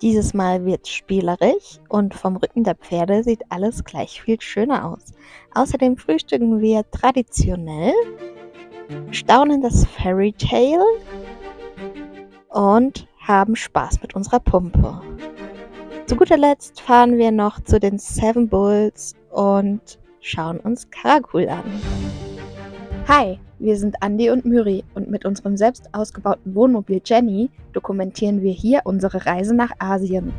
Dieses Mal wird's spielerisch und vom Rücken der Pferde sieht alles gleich viel schöner aus. Außerdem frühstücken wir traditionell, staunen das Fairy Tale und haben Spaß mit unserer Pumpe. Zu guter Letzt fahren wir noch zu den Seven Bulls und schauen uns Karakul an. Hi, wir sind Andi und Myri und mit unserem selbst ausgebauten Wohnmobil Jenny dokumentieren wir hier unsere Reise nach Asien.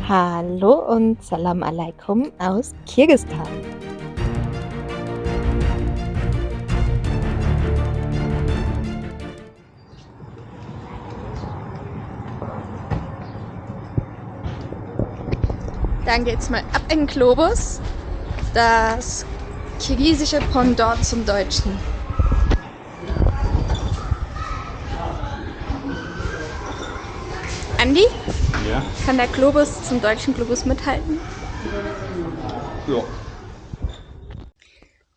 Hallo und Salam Alaikum aus Kirgisistan. Dann geht's mal ab in den Globus, das kirgisische Pendant zum Deutschen. Andi, Ja. kann der Globus zum deutschen Globus mithalten? Ja.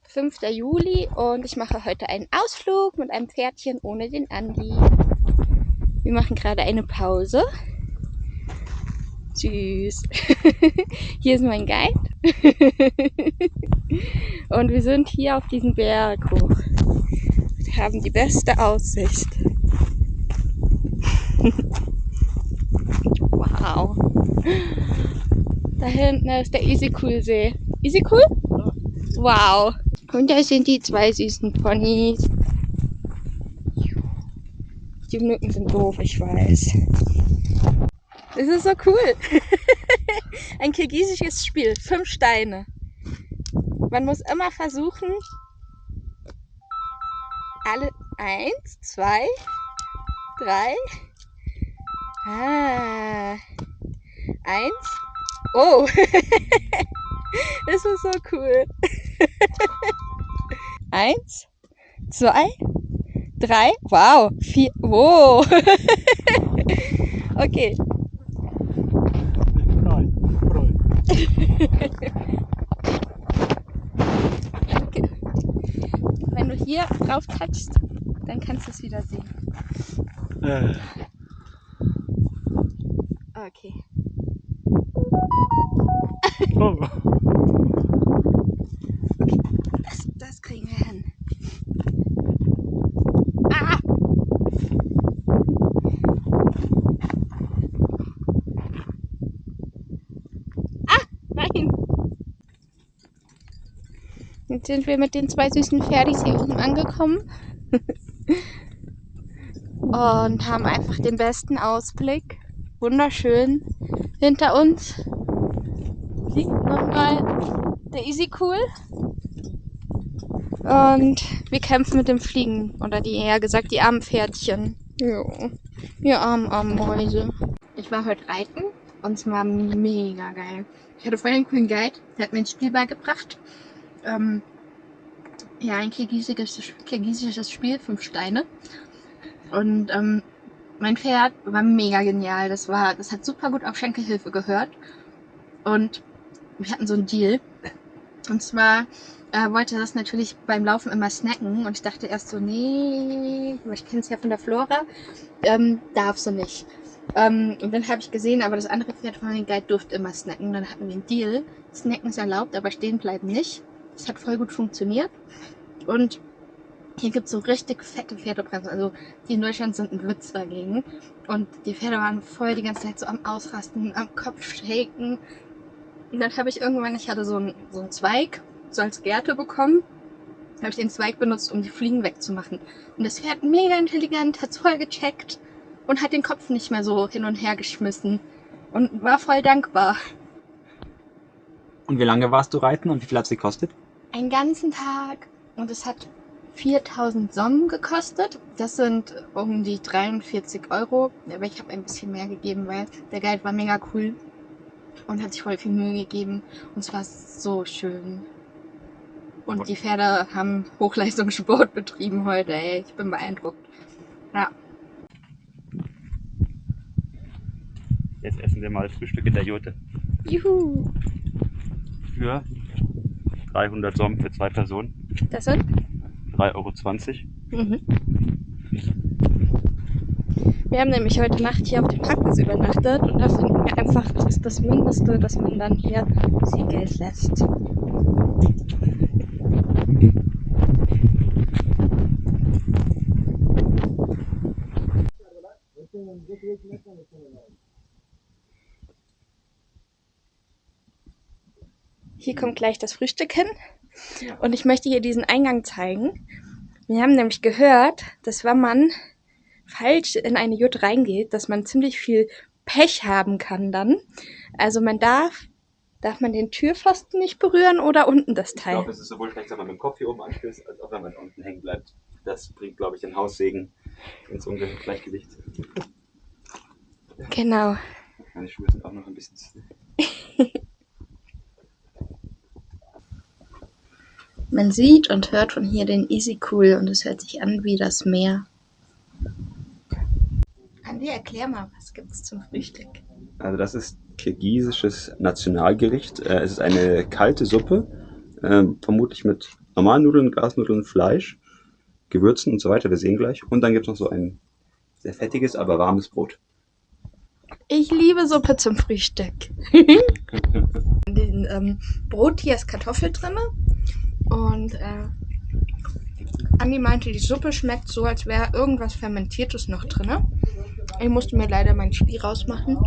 5. Juli und ich mache heute einen Ausflug mit einem Pferdchen ohne den Andi. Wir machen gerade eine Pause. Süß. Hier ist mein Guide. Und wir sind hier auf diesem Berg hoch. Wir haben die beste Aussicht. Wow. Da hinten ist der Isikul-See. Isikul? Wow. Und da sind die zwei süßen Ponys. Die Mücken sind doof, ich weiß. Das ist so cool. Ein kirgisisches Spiel. 5 Steine. Man muss immer versuchen, alle 1, 2, 3. 1. Oh. Das ist so cool. 1, 2, 3. Wow. 4. Wow. Okay. Wenn du hier drauf touchst, dann kannst du es wieder sehen. Okay. Oh. Das kriegen wir hin. Ah! Ah! Nein! Jetzt sind wir mit den zwei süßen Pferdis hier oben angekommen und haben einfach den besten Ausblick. Wunderschön. Hinter uns liegt nochmal der Isikul. Und wir kämpfen mit dem Fliegen. Oder eher gesagt, die armen Pferdchen. Jo. Ihr armen Mäuse. Ich war heute reiten und es war mega geil. Ich hatte vorhin einen coolen Guide, der hat mir ein Spiel beigebracht. Ja, ein kirgisisches Spiel, 5 Steine. Und mein Pferd war mega genial. Das hat super gut auf Schenkelhilfe gehört. Und wir hatten so einen Deal. Und zwar wollte das natürlich beim Laufen immer snacken. Und ich dachte erst so, nee, ich kenne es ja von der Flora, darfst du nicht. Und dann habe ich gesehen, aber das andere Pferd von dem Guide durfte immer snacken. Dann hatten wir einen Deal. Snacken ist erlaubt, aber stehen bleiben nicht. Das hat voll gut funktioniert. Und hier gibt es so richtig fette Pferdebremsen, also die in Deutschland sind ein Witz dagegen. Und die Pferde waren voll die ganze Zeit so am Ausrasten, am Kopf shaken. Und dann habe ich irgendwann, ich hatte so einen Zweig, so als Gerte bekommen, habe ich den Zweig benutzt, um die Fliegen wegzumachen. Und das Pferd mega intelligent, hat es voll gecheckt und hat den Kopf nicht mehr so hin und her geschmissen und war voll dankbar. Und wie lange warst du reiten und wie viel hat es gekostet? Einen ganzen Tag und es hat 4000 Som gekostet. Das sind um die 43 €. Aber ich habe ein bisschen mehr gegeben, weil der Guide war mega cool und hat sich voll viel Mühe gegeben. Und es war so schön. Und die Pferde haben Hochleistungssport betrieben heute, ey. Ich bin beeindruckt. Ja. Jetzt essen wir mal Frühstück in der Jurte. Juhu! Für 300 Som für 2 Personen. Das sind? 3,20 €. Mhm. Wir haben nämlich heute Nacht hier auf dem Parkplatz übernachtet und da finden wir einfach, das ist das Mindeste, dass man dann hier sein Geld lässt. Hier kommt gleich das Frühstück hin und ich möchte hier diesen Eingang zeigen. Wir haben nämlich gehört, dass wenn man falsch in eine Jurt reingeht, dass man ziemlich viel Pech haben kann dann. Also man darf man den Türpfosten nicht berühren oder unten das Ich Teil? glaube, es ist sowohl schlecht, wenn man mit dem Kopf hier oben anstößt, als auch wenn man unten hängen bleibt. Das bringt, glaube ich, den Haussegen ins Ungleichgewicht. Genau. Meine Schuhe sind auch noch ein bisschen zu. Man sieht und hört von hier den Easy Cool und es hört sich an wie das Meer. Andi, erklär mal, was gibt's zum Frühstück? Also das ist kirgisisches Nationalgericht. Es ist eine kalte Suppe, vermutlich mit normalen Nudeln, Grasnudeln, Fleisch, Gewürzen und so weiter. Wir sehen gleich. Und dann gibt es noch so ein sehr fettiges, aber warmes Brot. Ich liebe Suppe zum frühstück. In dem Brot hier ist Kartoffel drin. Und Andi meinte, die Suppe schmeckt so, als wäre irgendwas Fermentiertes noch drin. Ich musste mir leider mein Spiel rausmachen.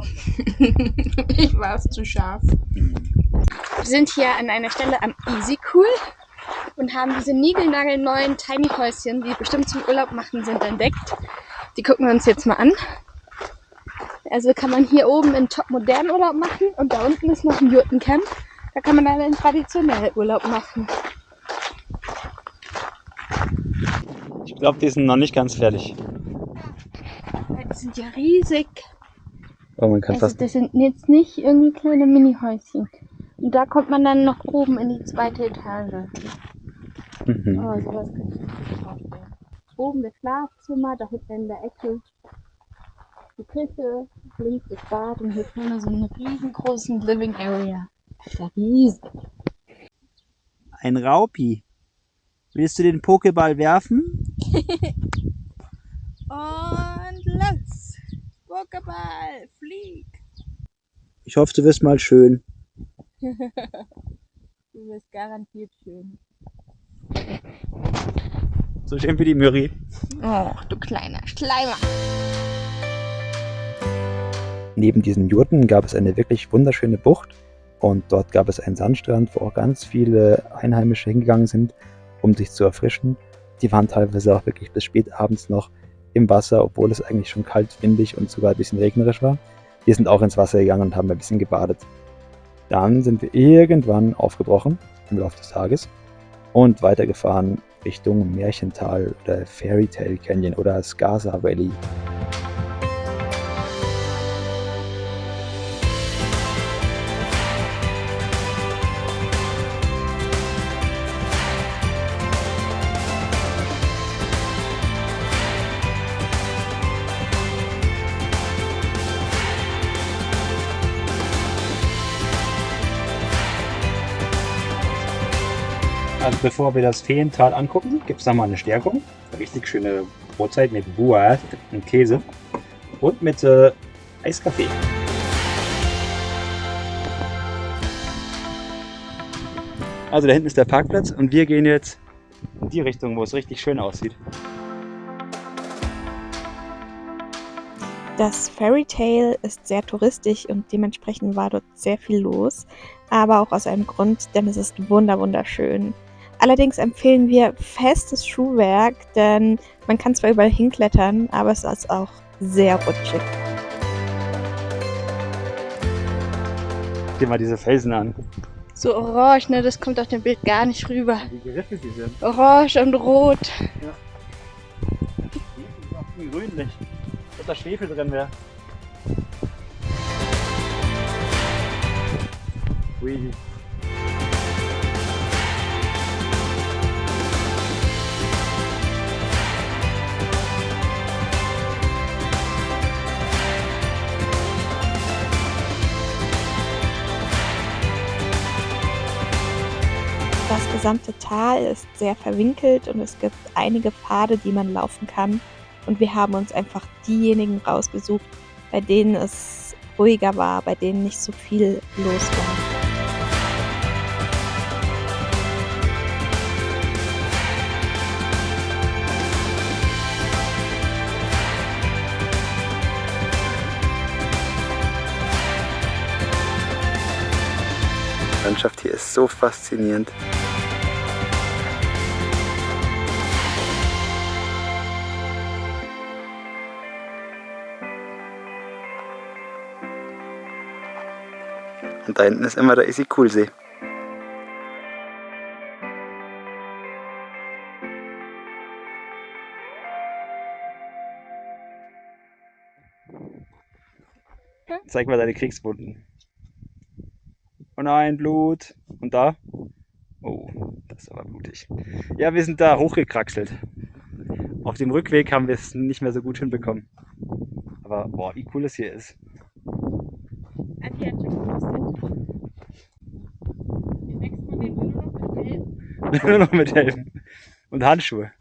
Ich war es zu scharf. Wir sind hier an einer Stelle am Easy Cool und haben diese niegelnagelneuen Tiny Häuschen, die bestimmt zum Urlaub machen sind, entdeckt. Die gucken wir uns jetzt mal an. Also kann man hier oben in top modernen Urlaub machen und da unten ist noch ein Jurtencamp. Da kann man dann einen traditionellen Urlaub machen. Ich glaube, die sind noch nicht ganz fertig. Die sind ja riesig. Aber man kann Also das sind jetzt nicht irgendwie kleine Mini-Häuschen. Und da kommt man dann noch oben in die 2. Etage. Oh, sowas könnte ich mir nicht vorstellen. Oben das Schlafzimmer, da hinten in der Ecke die Küche, links das Bad und hier vorne so einen riesengroßen Living Area. Das ist ja riesig. Ein Raupi. Willst du den Pokéball werfen? Und los! Pokéball, flieg! Ich hoffe, du wirst mal schön. Du wirst garantiert schön. So schön wie die Mürri. Oh, du kleiner Schleimer. Neben diesen Jurten gab es eine wirklich wunderschöne Bucht und dort gab es einen Sandstrand, wo auch ganz viele Einheimische hingegangen sind, um sich zu erfrischen. Die waren teilweise auch wirklich bis spät abends noch im Wasser, obwohl es eigentlich schon kalt, windig und sogar ein bisschen regnerisch war. Wir sind auch ins Wasser gegangen und haben ein bisschen gebadet. Dann sind wir irgendwann aufgebrochen im Laufe des Tages und weitergefahren Richtung Märchental oder Fairy Tale Canyon oder Skaza Valley. Also bevor wir das Feental angucken, gibt es nochmal eine Stärkung. Eine richtig schöne Brotzeit mit Buah und Käse und mit Eiskaffee. Also da hinten ist der Parkplatz und wir gehen jetzt in die Richtung, wo es richtig schön aussieht. Das Fairy Tale ist sehr touristisch und dementsprechend war dort sehr viel los, aber auch aus einem Grund, denn es ist wunderschön. Allerdings empfehlen wir festes Schuhwerk, denn man kann zwar überall hinklettern, aber es ist auch sehr rutschig. Guck dir mal diese Felsen an. So orange, ne? Das kommt auf dem Bild gar nicht rüber. Wie gerissen sie sind. Orange und rot. Ja. Grünlich. Dass da Schwefel drin wäre. Ui. Das gesamte Tal ist sehr verwinkelt und es gibt einige Pfade, die man laufen kann. Und wir haben uns einfach diejenigen rausgesucht, bei denen es ruhiger war, bei denen nicht so viel los war. Die Landschaft hier ist so faszinierend. Und da hinten ist immer der Issyk-Kul-See. Zeig mal deine Kriegswunden. Oh nein, Blut. Und da? Oh, das ist aber blutig. Ja, wir sind da hochgekraxelt. Auf dem Rückweg haben wir es nicht mehr so gut hinbekommen. Aber boah, wie cool es hier ist. Nur noch mit Helm. Und Handschuhe.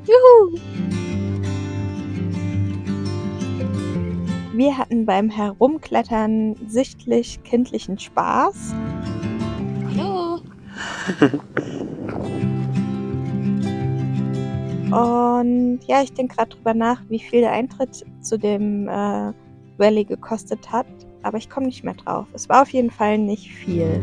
Juhu! Wir hatten beim Herumklettern sichtlich kindlichen Spaß. Hallo! Und ja, ich denke gerade drüber nach, wie viel der Eintritt zu dem Valley gekostet hat. Aber ich komme nicht mehr drauf. Es war auf jeden Fall nicht viel.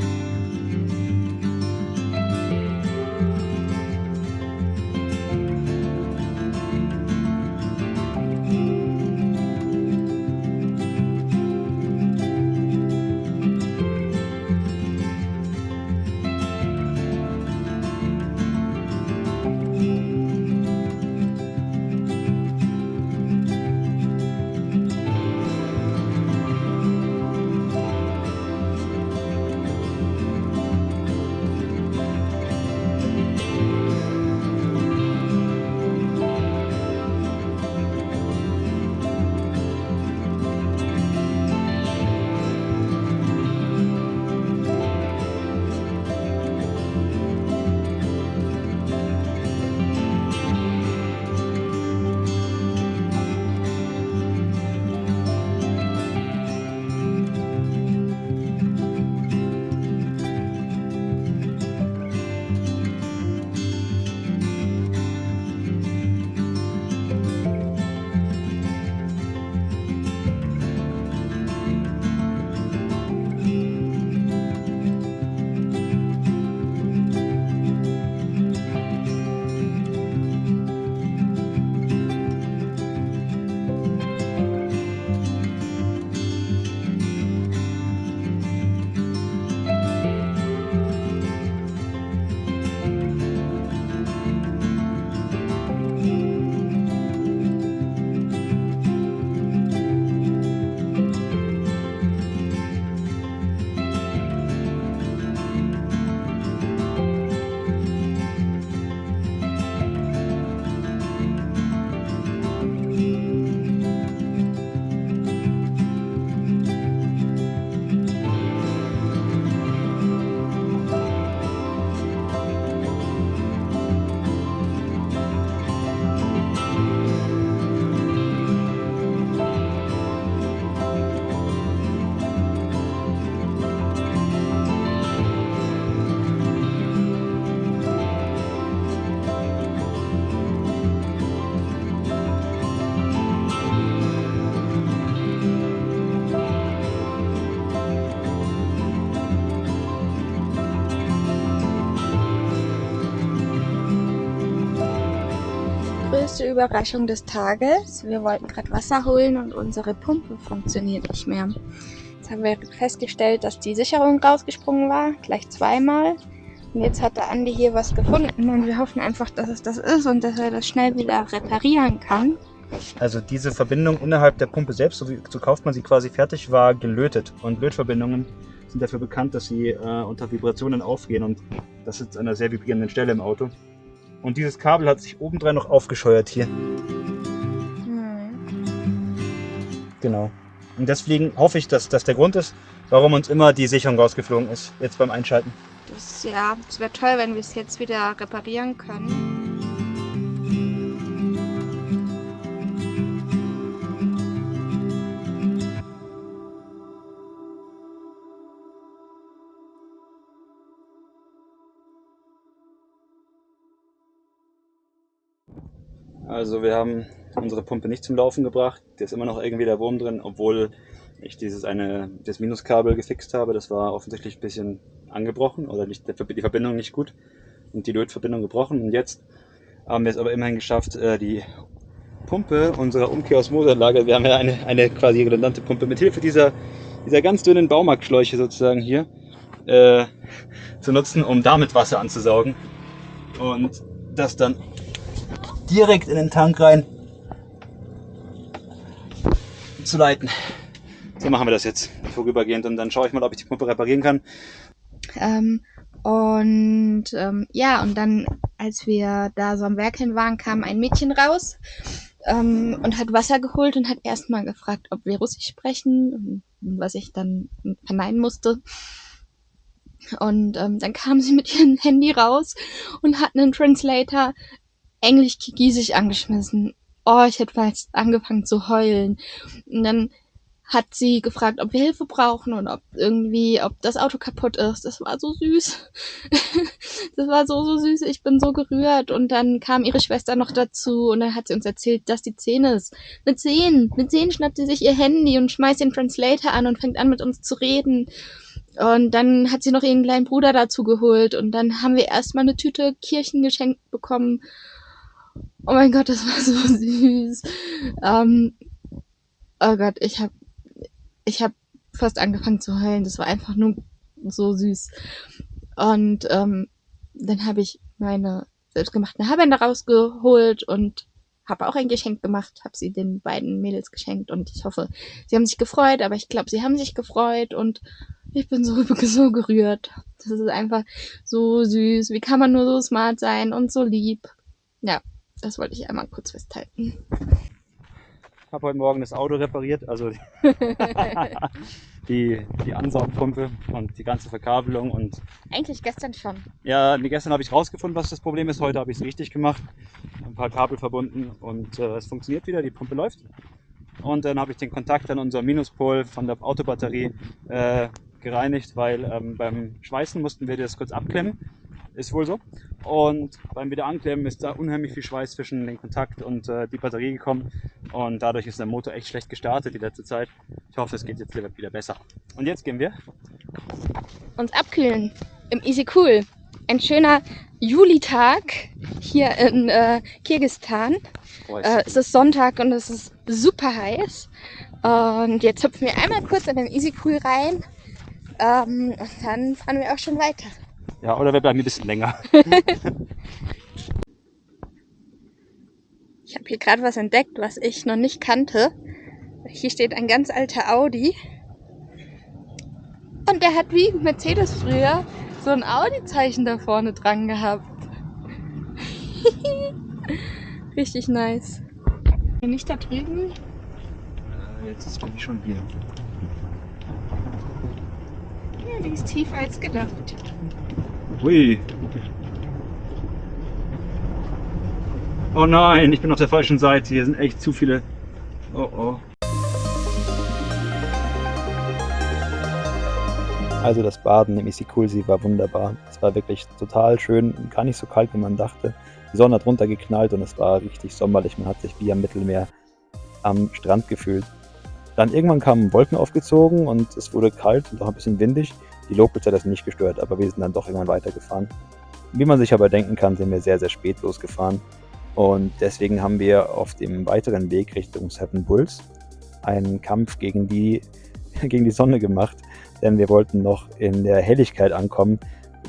Größte Überraschung des Tages. Wir wollten gerade Wasser holen und unsere Pumpe funktioniert nicht mehr. Jetzt haben wir festgestellt, dass die Sicherung rausgesprungen war, gleich zweimal. Und jetzt hat der Andi hier was gefunden und wir hoffen einfach, dass es das ist und dass er das schnell wieder reparieren kann. Also diese Verbindung innerhalb der Pumpe selbst, so kauft man sie quasi fertig, war gelötet. Und Lötverbindungen sind dafür bekannt, dass sie unter Vibrationen aufgehen. Und das ist an einer sehr vibrierenden Stelle im Auto. Und dieses Kabel hat sich obendrein noch aufgescheuert hier. Genau. Und deswegen hoffe ich, dass das der Grund ist, warum uns immer die Sicherung rausgeflogen ist, jetzt beim Einschalten. Das wäre toll, wenn wir es jetzt wieder reparieren können. Also wir haben unsere Pumpe nicht zum Laufen gebracht. Da ist immer noch irgendwie der Wurm drin, obwohl ich das Minuskabel gefixt habe. Das war offensichtlich ein bisschen angebrochen oder die Verbindung nicht gut und die Lötverbindung gebrochen. Und jetzt haben wir es aber immerhin geschafft, die Pumpe unserer Umkehrosmoseanlage, wir haben ja eine quasi redundante Pumpe, mit Hilfe dieser ganz dünnen Baumarktschläuche sozusagen hier zu nutzen, um damit Wasser anzusaugen und das dann direkt in den Tank rein zu leiten. So machen wir das jetzt vorübergehend und dann schaue ich mal, ob ich die Pumpe reparieren kann. Und dann, als wir da so am Werk hin waren, kam ein Mädchen raus und hat Wasser geholt und hat erstmal gefragt, ob wir Russisch sprechen, was ich dann verneinen musste. Und dann kam sie mit ihrem Handy raus und hat einen Translator Englisch-Kirgisisch angeschmissen. Oh, ich hätte fast angefangen zu heulen. Und dann hat sie gefragt, ob wir Hilfe brauchen und ob das Auto kaputt ist. Das war so süß. Das war so süß. Ich bin so gerührt. Und dann kam ihre Schwester noch dazu und dann hat sie uns erzählt, dass die 10 ist. Mit 10 schnappt sie sich ihr Handy und schmeißt den Translator an und fängt an, mit uns zu reden. Und dann hat sie noch ihren kleinen Bruder dazu geholt und dann haben wir erstmal eine Tüte Kirschen geschenkt bekommen. Oh mein Gott, das war so süß. Oh Gott, ich hab fast angefangen zu heulen. Das war einfach nur so süß. Und dann habe ich meine selbstgemachten Haarbänder rausgeholt und habe auch ein Geschenk gemacht, habe sie den beiden Mädels geschenkt und ich hoffe, sie haben sich gefreut, aber ich glaube, sie haben sich gefreut und ich bin so gerührt. Das ist einfach so süß. Wie kann man nur so smart sein und so lieb? Ja, das wollte ich einmal kurz festhalten. Ich habe heute Morgen das Auto repariert, also die Ansaugpumpe und die ganze Verkabelung und Eigentlich gestern schon. ja, gestern habe ich rausgefunden, was das Problem ist. Heute habe ich es richtig gemacht, ein paar Kabel verbunden und es funktioniert wieder, die Pumpe läuft. Und dann habe ich den Kontakt an unser Minuspol von der Autobatterie gereinigt, weil beim Schweißen mussten wir das kurz abklemmen. Ist wohl so. Und beim Wiederanklemmen ist da unheimlich viel Schweiß zwischen den Kontakt und die Batterie gekommen. Und dadurch ist der Motor echt schlecht gestartet die letzte Zeit. Ich hoffe, es geht jetzt wieder besser. Und jetzt gehen wir Uns abkühlen im Easy Cool. Ein schöner Julitag hier in Kirgisistan. Es ist Sonntag und es ist super heiß. Und jetzt hüpfen wir einmal kurz in den Easy Cool rein. Und dann fahren wir auch schon weiter. Ja, oder wir bleiben ein bisschen länger. Ich habe hier gerade was entdeckt, was ich noch nicht kannte. Hier steht ein ganz alter Audi. Und der hat wie Mercedes früher so ein Audi-Zeichen da vorne dran gehabt. Richtig nice. Nicht da drüben. Jetzt ist es schon hier. Ja, die ist tiefer als gedacht. Hui. Oh nein, ich bin auf der falschen Seite. Hier sind echt zu viele. Oh oh. Also das Baden im Isikulsi war wunderbar. Es war wirklich total schön und gar nicht so kalt, wie man dachte. Die Sonne hat runtergeknallt und es war richtig sommerlich. Man hat sich wie am Mittelmeer am Strand gefühlt. Dann irgendwann kamen Wolken aufgezogen und es wurde kalt und auch ein bisschen windig. Die Locals hat das nicht gestört, aber wir sind dann doch irgendwann weitergefahren. Wie man sich aber denken kann, sind wir sehr, sehr spät losgefahren. Und deswegen haben wir auf dem weiteren Weg Richtung Seven Bulls einen Kampf gegen die Sonne gemacht. Denn wir wollten noch in der Helligkeit ankommen,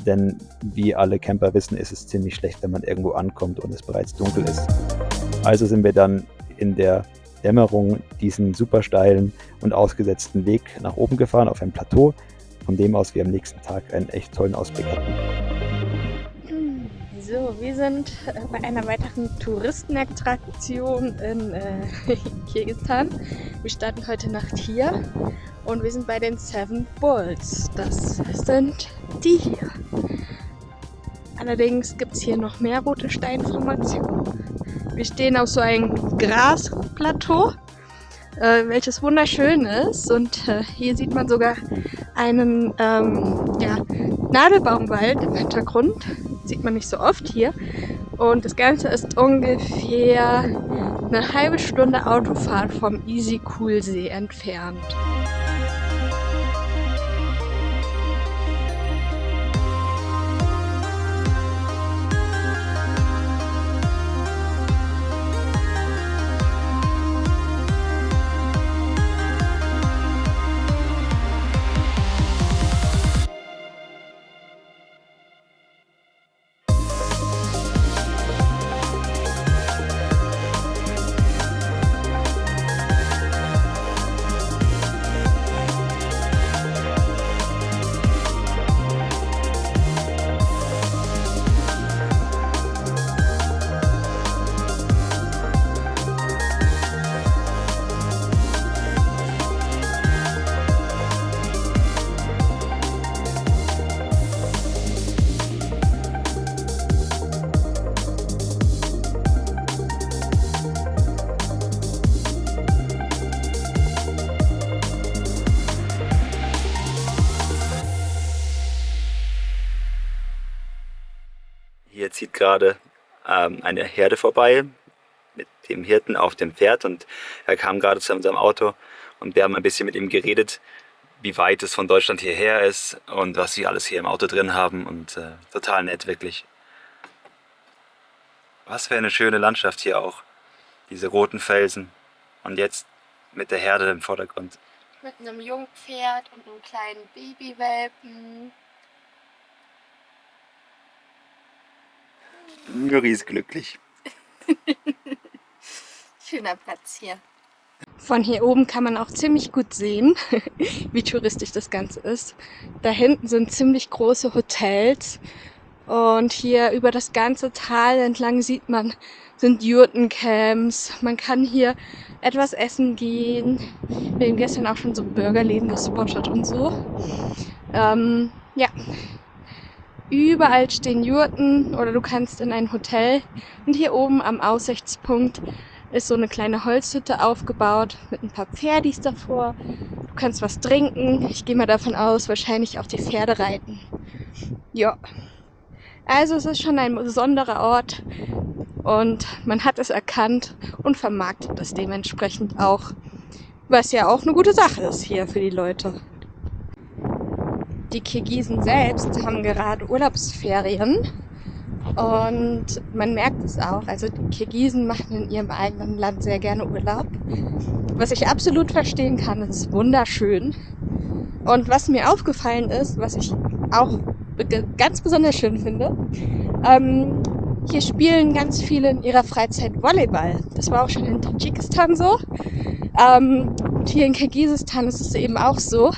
denn wie alle Camper wissen, ist es ziemlich schlecht, wenn man irgendwo ankommt und es bereits dunkel ist. Also sind wir dann in der Dämmerung diesen super steilen und ausgesetzten Weg nach oben gefahren auf ein Plateau, von dem aus wir am nächsten Tag einen echt tollen Ausblick hatten. So, wir sind bei einer weiteren Touristenattraktion in Kirgisistan. Wir starten heute Nacht hier und wir sind bei den Seven Bulls. Das sind die hier. Allerdings gibt es hier noch mehr rote Steinformationen. Wir stehen auf so einem Grasplateau, welches wunderschön ist. Und hier sieht man sogar einen Nadelbaumwald im Hintergrund. Sieht man nicht so oft hier. Und das Ganze ist ungefähr eine halbe Stunde Autofahrt vom Easy-Cool-See entfernt. Hier zieht gerade eine Herde vorbei mit dem Hirten auf dem Pferd und er kam gerade zu unserem Auto und wir haben ein bisschen mit ihm geredet, wie weit es von Deutschland hierher ist und was sie alles hier im Auto drin haben und total nett, wirklich. Was für eine schöne Landschaft hier auch, diese roten Felsen und jetzt mit der Herde im Vordergrund. Mit einem Jungpferd und einem kleinen Babywelpen. Miri ist glücklich. Schöner Platz hier. Von hier oben kann man auch ziemlich gut sehen, wie touristisch das Ganze ist. Da hinten sind ziemlich große Hotels und hier über das ganze Tal entlang sind Jurtencamps. Man kann hier etwas essen gehen. Wir haben gestern auch schon so Burgerläden gespottet und so. Überall stehen Jurten oder du kannst in ein Hotel. Und hier oben am Aussichtspunkt ist so eine kleine Holzhütte aufgebaut mit ein paar Pferdis davor. Du kannst was trinken. Ich gehe mal davon aus, wahrscheinlich auch die Pferde reiten. Ja. Also es ist schon ein besonderer Ort und man hat es erkannt und vermarktet es dementsprechend auch. Was ja auch eine gute Sache ist hier für die Leute. Die Kirgisen selbst haben gerade Urlaubsferien und man merkt es auch. Also die Kirgisen machen in ihrem eigenen Land sehr gerne Urlaub. Was ich absolut verstehen kann, es ist wunderschön. Und was mir aufgefallen ist, was ich auch ganz besonders schön finde, hier spielen ganz viele in ihrer Freizeit Volleyball. Das war auch schon in Tadschikistan so. Und hier in Kirgisistan ist es eben auch so,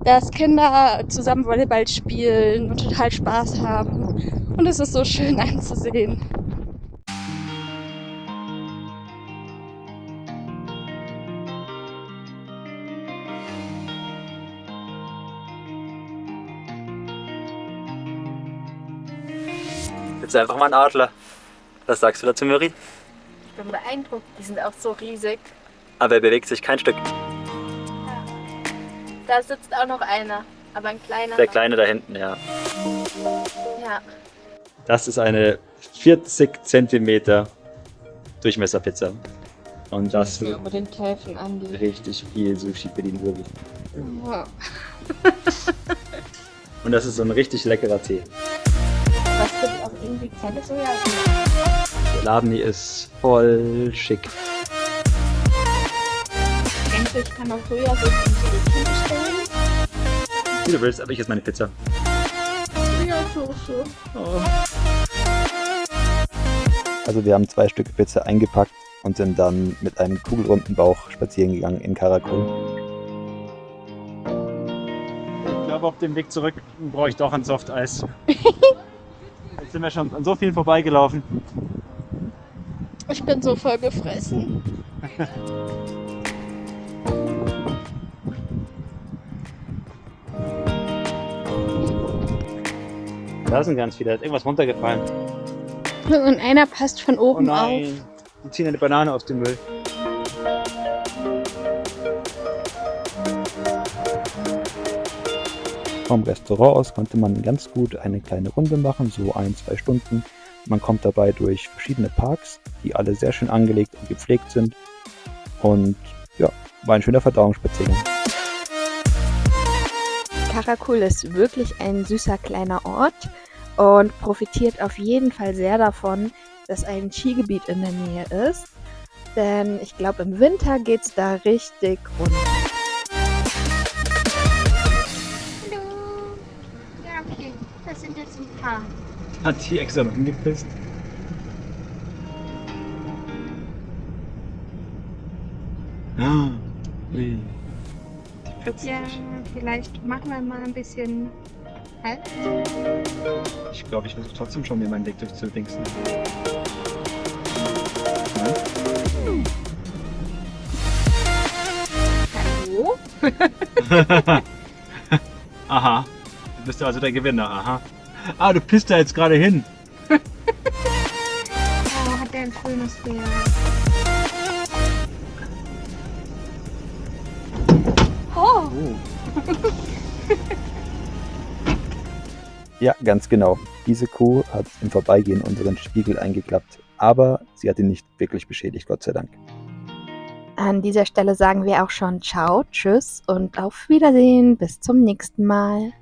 dass Kinder zusammen Volleyball spielen und total Spaß haben. Und es ist so schön anzusehen. Jetzt einfach mal ein Adler. Was sagst du dazu, Miri? Ich bin beeindruckt, die sind auch so riesig. Aber er bewegt sich kein Stück. Da sitzt auch noch einer, aber ein kleiner. Der Kleine da hinten, ja. Ja. Das ist eine 40 cm Durchmesserpizza. Und das wird Aber den Täfeln angeht. richtig viel Sushi für die Miri. Ja. Und das ist so ein richtig leckerer Tee. Was gibt auch irgendwie keine Soja? Der Laden hier ist voll schick. Denkst du, ich kann auch Sojasauce in die Küche stellen? Wie du willst, aber ich esse meine Pizza. Ja, so. Oh. Also wir haben 2 Stücke Pizza eingepackt und sind dann mit einem kugelrunden Bauch spazieren gegangen in Karakul. Ich glaube, auf dem Weg zurück brauche ich doch ein Softeis. Jetzt sind wir schon an so vielen vorbeigelaufen. Ich bin so voll gefressen. Da sind ganz viele, da ist irgendwas runtergefallen. Und einer passt von Oh oben auf. nein, die ziehen eine Banane aus dem Müll. Vom Restaurant aus konnte man ganz gut eine kleine Runde machen, so 1-2 Stunden. Man kommt dabei durch verschiedene Parks, die alle sehr schön angelegt und gepflegt sind. Und ja, war ein schöner Verdauungsspaziergang. Karakul ist wirklich ein süßer kleiner Ort und profitiert auf jeden Fall sehr davon, dass ein Skigebiet in der Nähe ist. Denn ich glaube, im Winter geht's da richtig rund. Hallo. Ja, okay. Das sind jetzt ein paar. Hat die extra noch hingepisst? Ah, ui. Die Pizza. Ja, vielleicht machen wir mal ein bisschen Halt. Ich glaube, ich versuche trotzdem schon, mir meinen Weg durchzudingsen. Hallo? Aha. Du bist also der Gewinner, aha. Ah, du pisst da jetzt gerade hin. Oh, hat der ein schönes Pferd. Oh. Ja, ganz genau. Diese Kuh hat im Vorbeigehen unseren Spiegel eingeklappt, aber sie hat ihn nicht wirklich beschädigt, Gott sei Dank. An dieser Stelle sagen wir auch schon Ciao, Tschüss und auf Wiedersehen. Bis zum nächsten Mal.